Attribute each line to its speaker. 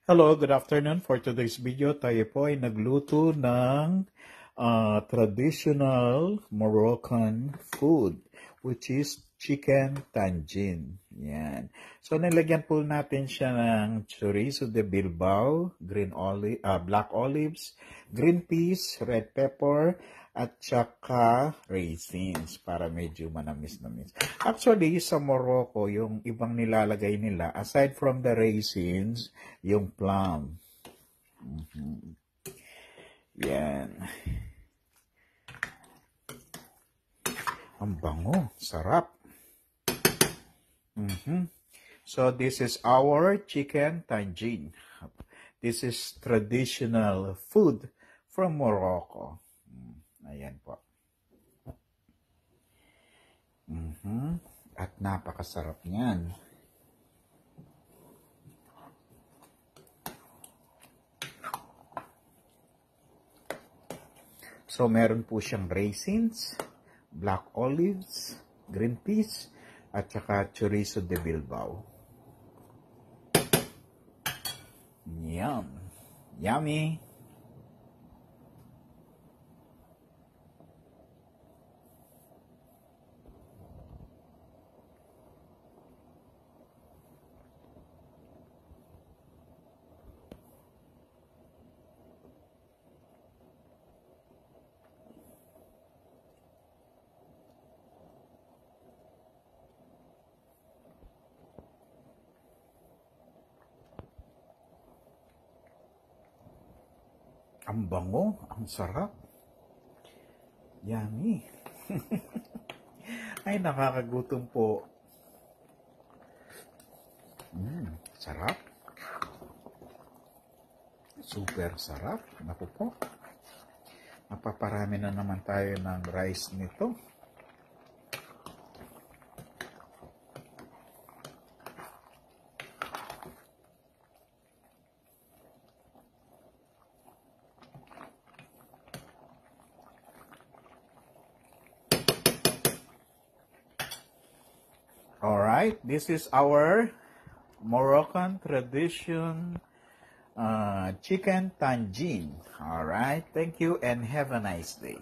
Speaker 1: Hello, good afternoon. For today's video, tayo po ay nagluto ng traditional Moroccan food, which is chicken tangine. Yan. So, nilagyan po natin siya ng chorizo de Bilbao, black olives, green peas, red pepper, at saka raisins para medyo manamis-namis. Actually, sa Morocco, yung ibang nilalagay nila, aside from the raisins, yung plum. Yan. Ang bango. Sarap. So, this is our chicken tangine. This is traditional food from Morocco. Ayan po. At napakasarap niyan. So, meron po siyang raisins, black olives, green peas, at saka chorizo de Bilbao. Yum! Yummy! Ang bango, ang sarap. Yummy. Ay, nakakagutom po. Sarap. Super sarap. Naku po. Napaparami na naman tayo ng rice nito. Alright, this is our Moroccan tradition chicken tangine. Alright, thank you and have a nice day.